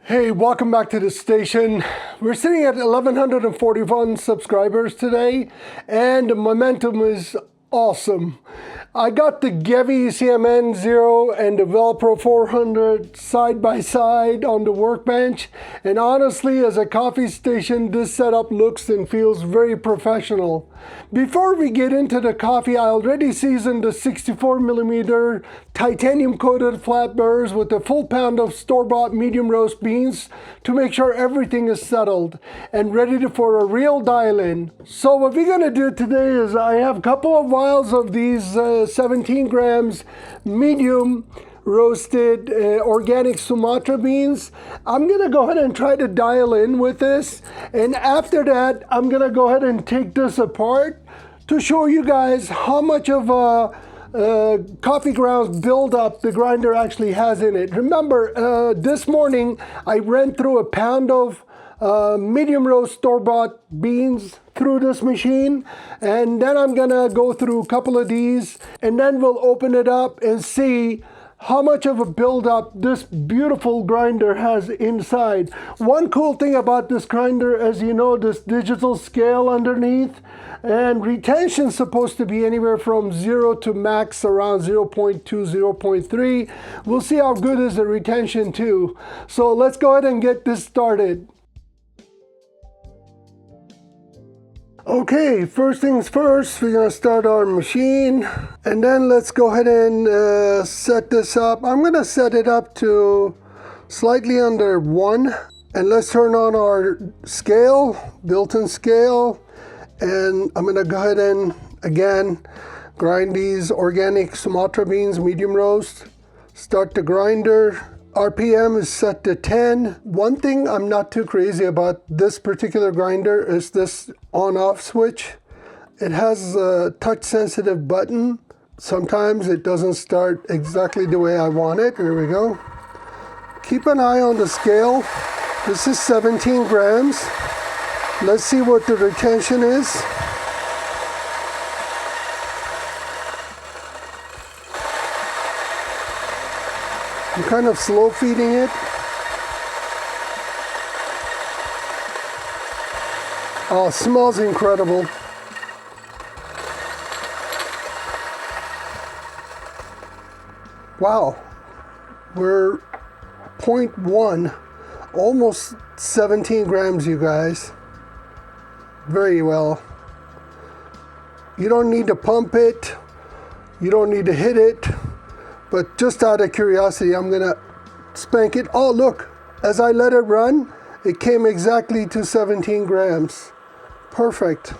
Hey, welcome back to the station. We're sitting at 1,141 subscribers today, and the momentum is awesome. I got the Gevi CMN 0 and the Velpro 400 side by side on the workbench, and honestly, as a coffee station, this setup looks and feels very professional. Before we get into the coffee, I already seasoned the 64mm titanium coated flat burrs with a full pound of store-bought medium roast beans to make sure everything is settled and ready for a real dial-in. So what we're gonna do today is I have a couple of vials of these 17 grams medium roasted organic Sumatra beans. I'm gonna go ahead and try to dial in with this, and after that I'm gonna go ahead and take this apart to show you guys how much of a coffee grounds buildup the grinder actually has in it. Remember, this morning I ran through a pound of medium roast store-bought beans through this machine, and then I'm gonna go through a couple of these, and then we'll open it up and see how much of a buildup this beautiful grinder has inside. One cool thing about this grinder, as you know, this digital scale underneath, and retention is supposed to be anywhere from 0 to max around 0.2, 0.3. We'll see how good is the retention too. So let's go ahead and get this started. Okay, first things first, we're gonna start our machine, and then let's go ahead and set this up. I'm gonna set it up to slightly under 1, and let's turn on our scale, built-in scale, and I'm gonna go ahead and again grind these organic Sumatra beans medium roast. Start the grinder. RPM is set to 10. One thing I'm not too crazy about this particular grinder is this on-off switch. It has a touch-sensitive button. Sometimes it doesn't start exactly the way I want it. Here we go. Keep an eye on the scale. This is 17 grams. Let's see what the retention is. I'm kind of slow feeding it. Oh, it smells incredible. Wow, we're 0.1, almost 17 grams, you guys. Very well. You don't need to pump it. You don't need to hit it. But just out of curiosity, I'm gonna spank it. Oh, look, as I let it run, it came exactly to 17 grams. Perfect.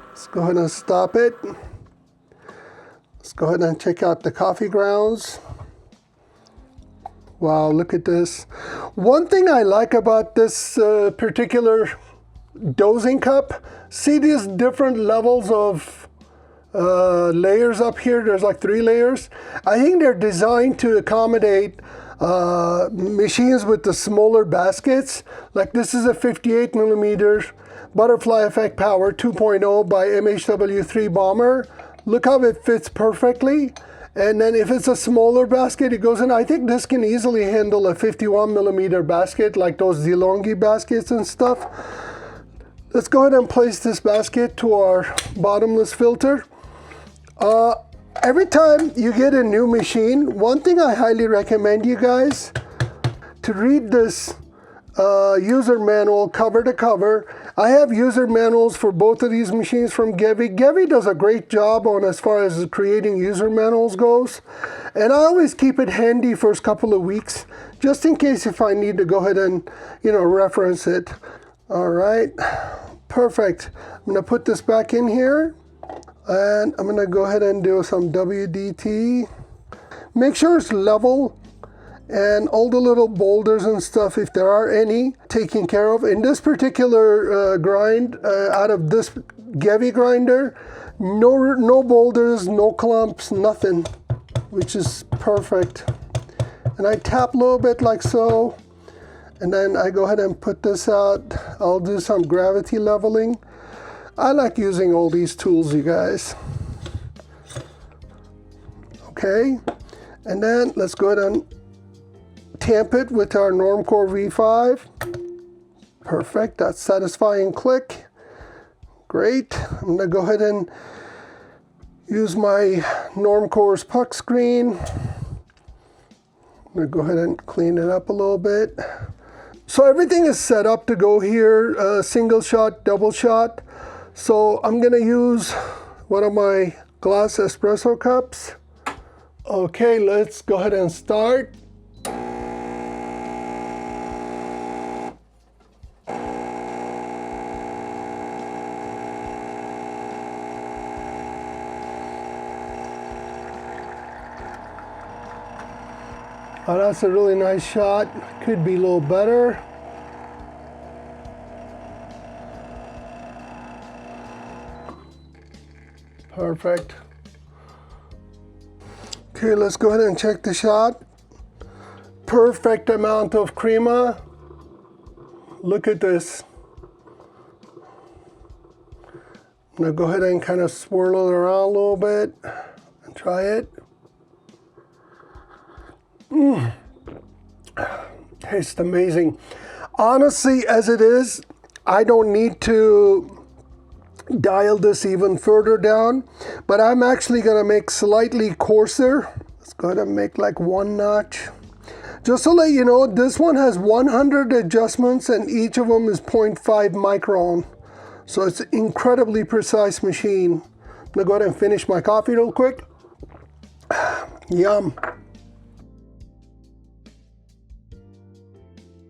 Let's go ahead and stop it. Let's go ahead and check out the coffee grounds. Wow, look at this. One thing I like about this particular dosing cup, see these different levels of layers up here. There's like 3 layers. I think they're designed to accommodate machines with the smaller baskets. Like this is a 58mm butterfly effect power 2.0 by MHW3 bomber. Look how it fits perfectly. And then if it's a smaller basket, it goes in. I think this can easily handle a 51mm basket, like those DeLonghi baskets and stuff. Let's go ahead and place this basket to our bottomless filter. Every time you get a new machine, one thing I highly recommend you guys to read this user manual cover to cover. I have user manuals for both of these machines from Gevi. Gevi does a great job on as far as creating user manuals goes, and I always keep it handy first couple of weeks just in case if I need to go ahead and reference it. All right, perfect. I'm gonna put this back in here. And I'm gonna go ahead and do some WDT. Make sure it's level and all the little boulders and stuff, if there are any, taken care of. In this particular grind, out of this Gevi grinder, no boulders, no clumps, nothing, which is perfect. And I tap a little bit like so, and then I go ahead and put this out. I'll do some gravity leveling. I like using all these tools, you guys. Okay, and then let's go ahead and tamp it with our Normcore V5. Perfect, that's satisfying click. Great, I'm gonna go ahead and use my Normcore's puck screen. I'm gonna go ahead and clean it up a little bit. So everything is set up to go here, single shot, double shot. So I'm gonna use one of my glass espresso cups. Okay, let's go ahead and start. Oh, that's a really nice shot. Could be a little better. Perfect. Okay, let's go ahead and check the shot. Perfect amount of crema. Look at this. I'm gonna go ahead and kind of swirl it around a little bit and try it. Tastes amazing. Honestly, as it is, I don't need to dial this even further down, but I'm actually gonna make slightly coarser. Let's go ahead and make like 1 notch. Just to let you know, this one has 100 adjustments and each of them is 0.5 micron. So it's an incredibly precise machine. I'm gonna go ahead and finish my coffee real quick. Yum.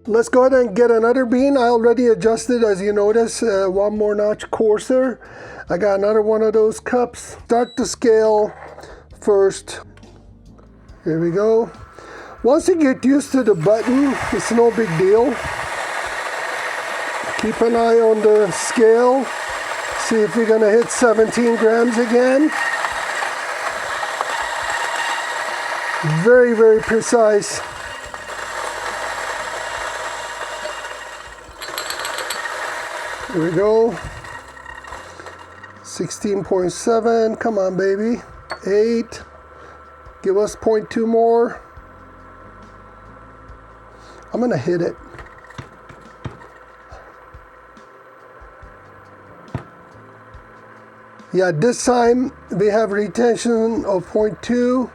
Let's go ahead and get another bean. I already adjusted, as you notice, 1 more notch coarser. I got another one of those cups. Start the scale first. Here we go. Once you get used to the button, it's no big deal. Keep an eye on the scale. See if you're gonna hit 17 grams again. Very, very precise. Here we go. 16.7, come on baby. 8, give us 0.2 more. I'm gonna hit it. Yeah, this time we have retention of 0.2,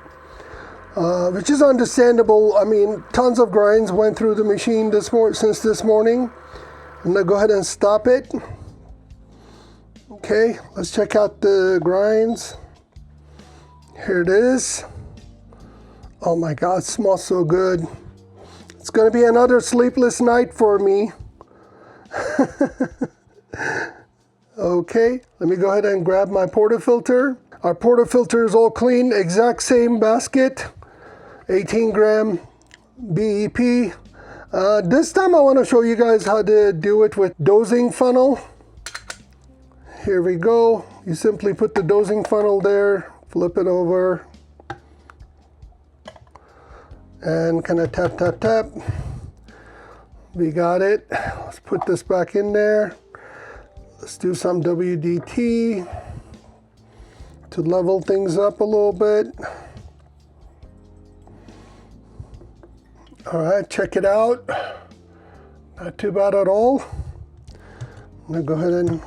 which is understandable. I mean, tons of grinds went through the machine since this morning. I'm gonna go ahead and stop it. Okay, let's check out the grinds. Here it is. Oh my God, it smells so good. It's gonna be another sleepless night for me. Okay, let me go ahead and grab my portafilter. Our portafilter is all clean, exact same basket, 18 gram BEP. This time I want to show you guys how to do it with dosing funnel. Here we go. You simply put the dosing funnel there, flip it over, and kind of tap, tap, tap. We got it. Let's put this back in there. Let's do some WDT to level things up a little bit. All right, check it out. Not too bad at all. I'm gonna go ahead and...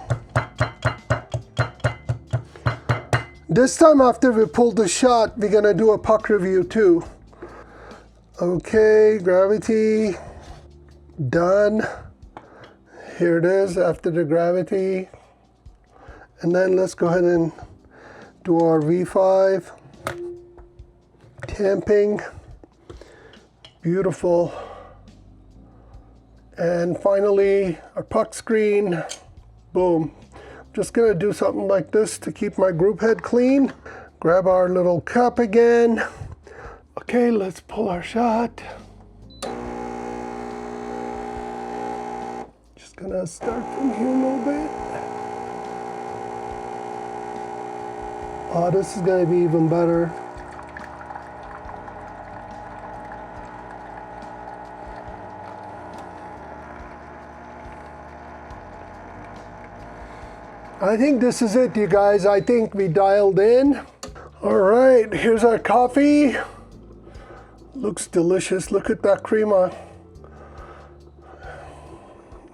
This time after we pull the shot, we're gonna do a puck review too. Okay, gravity, done. Here it is after the gravity. And then let's go ahead and do our V5. Tamping. Beautiful. And finally, our puck screen. Boom. Just gonna do something like this to keep my group head clean. Grab our little cup again. Okay, let's pull our shot. Just gonna start from here a little bit. Oh, this is gonna be even better. I think this is it, you guys. I think we dialed in. All right, here's our coffee. Looks delicious. Look at that crema.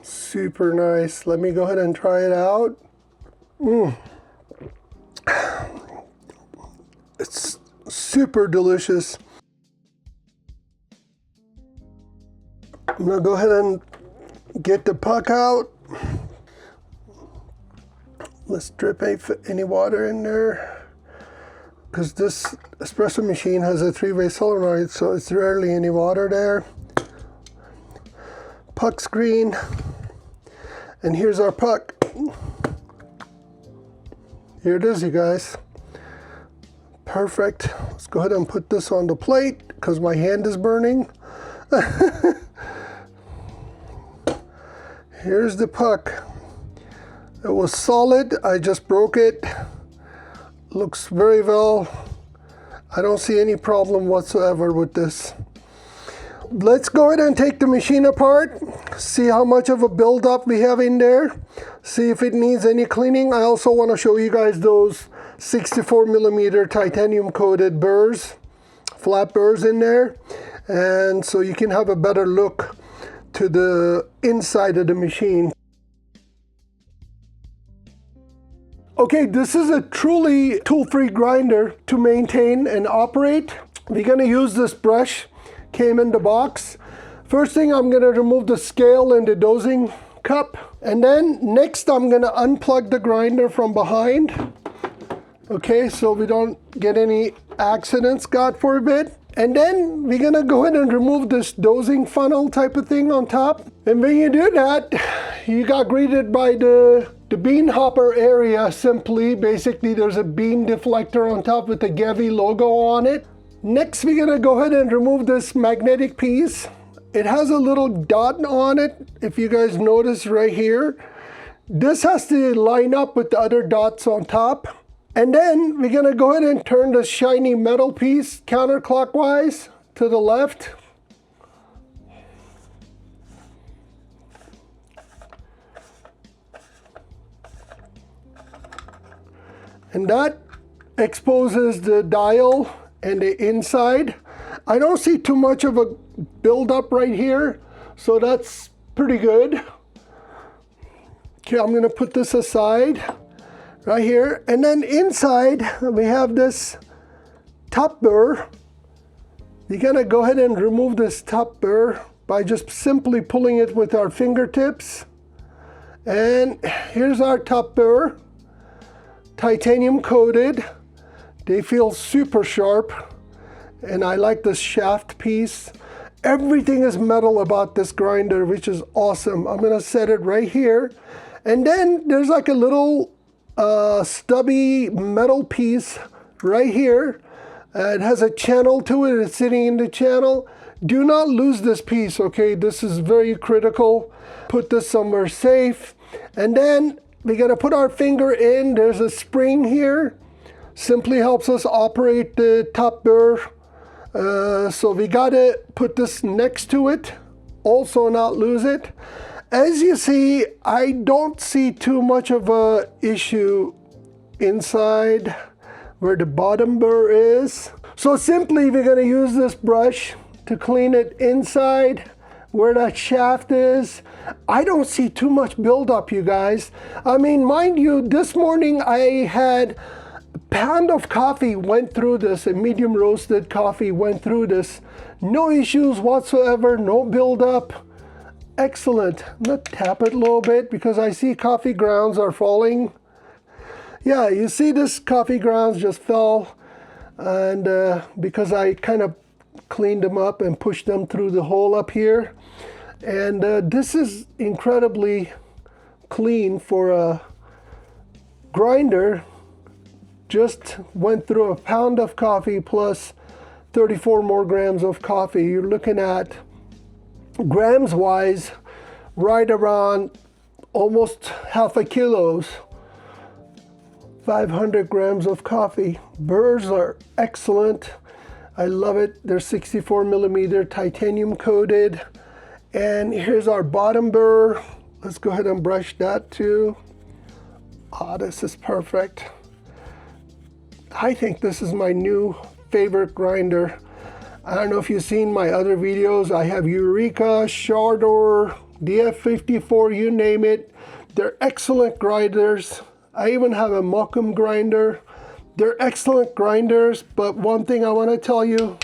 Super nice. Let me go ahead and try it out. It's super delicious. I'm gonna go ahead and get the puck out. Let's drip any water in there, because this espresso machine has a 3-way solenoid, so it's rarely any water there. Puck screen, and here's our puck. Here it is, you guys. Perfect. Let's go ahead and put this on the plate because my hand is burning. Here's the puck. It was solid. I just broke it. Looks very well. I don't see any problem whatsoever with this. Let's go ahead and take the machine apart, see how much of a buildup we have in there, see if it needs any cleaning. I also want to show you guys those 64mm titanium coated burrs, flat burrs in there, and so you can have a better look to the inside of the machine. Okay, this is a truly tool-free grinder to maintain and operate. We're going to use this brush, came in the box. First thing, I'm going to remove the scale and the dosing cup, and then next I'm going to unplug the grinder from behind. Okay, so we don't get any accidents, God forbid. And then we're gonna go ahead and remove this dosing funnel type of thing on top. And when you do that, you got greeted by the bean hopper area. Simply, basically, there's a bean deflector on top with the Gevi logo on it. Next, we're gonna go ahead and remove this magnetic piece. It has a little dot on it, if you guys notice right here. This has to line up with the other dots on top. And then we're gonna go ahead and turn the shiny metal piece counterclockwise to the left. And that exposes the dial and the inside. I don't see too much of a buildup right here, so that's pretty good. Okay, I'm gonna put this aside. Right here, and then inside we have this top burr. You're gonna go ahead and remove this top burr by just simply pulling it with our fingertips. And here's our top burr, titanium coated. They feel super sharp, and I like this shaft piece. Everything is metal about this grinder, which is awesome. I'm gonna set it right here, and then there's like a little stubby metal piece right here. It has a channel to it. It's sitting in the channel. Do not lose this piece, okay? This is very critical. Put this somewhere safe. And then we gotta put our finger in. There's a spring here. Simply helps us operate the top burr. So we gotta put this next to it. Also not lose it. As you see, I don't see too much of a issue inside where the bottom burr is. So simply we're gonna use this brush to clean it inside where that shaft is. I don't see too much buildup, you guys. I mean, mind you, this morning I had a pound of coffee went through this, a medium roasted coffee went through this. No issues whatsoever, no buildup. Excellent. I'm gonna tap it a little bit because I see coffee grounds are falling. Yeah, you see this coffee grounds just fell, and because I kind of cleaned them up and pushed them through the hole up here. And this is incredibly clean for a grinder. Just went through a pound of coffee plus 34 more grams of coffee. You're looking at, grams wise, right around almost half a kilo's, 500 grams of coffee. Burrs are excellent. I love it. They're 64mm titanium coated. And here's our bottom burr. Let's go ahead and brush that too. Ah, this is perfect. I think this is my new favorite grinder. I don't know if you've seen my other videos. I have Eureka, Shardor, DF54, you name it. They're excellent grinders. I even have a Mokum grinder. They're excellent grinders, but one thing I want to tell you,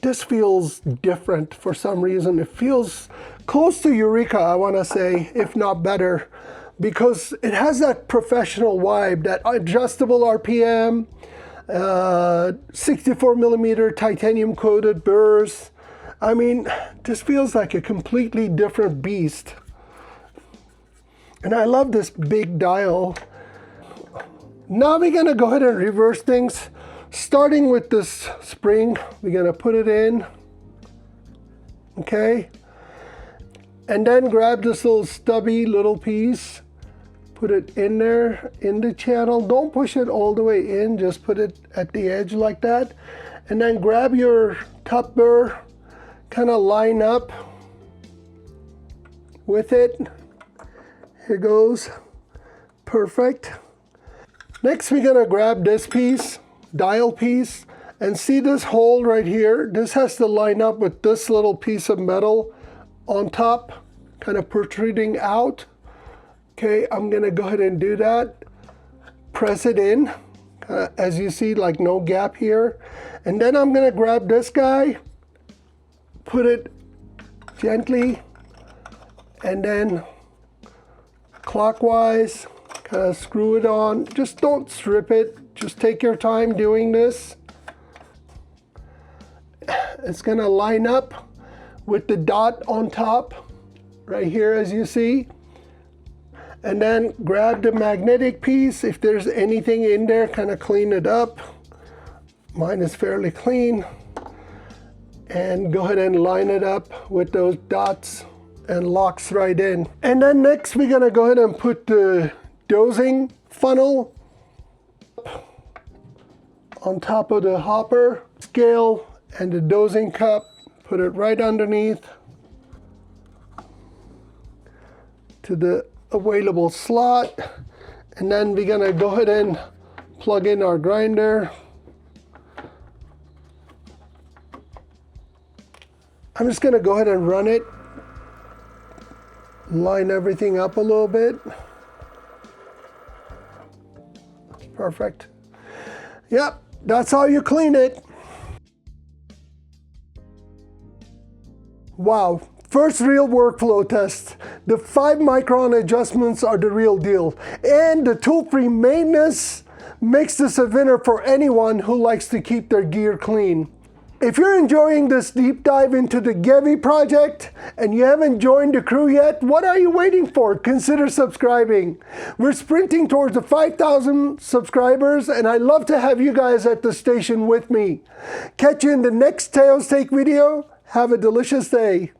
this feels different for some reason. It feels close to Eureka, I want to say, if not better, because it has that professional vibe, that adjustable RPM, 64 millimeter titanium coated burrs. I mean, this feels like a completely different beast. And I love this big dial. Now we're gonna go ahead and reverse things. Starting with this spring, we're gonna put it in, okay? And then grab this little stubby little piece, put it in there, in the channel. Don't push it all the way in, just put it at the edge like that. And then grab your top burr, kind of line up with it. Here goes, perfect. Next, we're gonna grab this piece, dial piece, and see this hole right here? This has to line up with this little piece of metal on top, kind of protruding out. Okay, I'm gonna go ahead and do that. Press it in, as you see, like no gap here. And then I'm gonna grab this guy, put it gently, and then clockwise, kind of screw it on. Just don't strip it. Just take your time doing this. It's gonna line up with the dot on top, right here as you see. And then grab the magnetic piece. If there's anything in there, kind of clean it up. Mine is fairly clean. And go ahead and line it up with those dots and locks right in. And then next we're gonna go ahead and put the dosing funnel on top of the hopper, scale, and the dosing cup. Put it right underneath to the available slot. And then we're gonna go ahead and plug in our grinder. I'm just gonna go ahead and run it. Line everything up a little bit. Perfect. Yep, that's how you clean it. Wow, first real workflow test. The 5 micron adjustments are the real deal. And the tool-free maintenance makes this a winner for anyone who likes to keep their gear clean. If you're enjoying this deep dive into the Gevi project and you haven't joined the crew yet, what are you waiting for? Consider subscribing. We're sprinting towards the 5,000 subscribers and I'd love to have you guys at the station with me. Catch you in the next TEO'S Take video. Have a delicious day.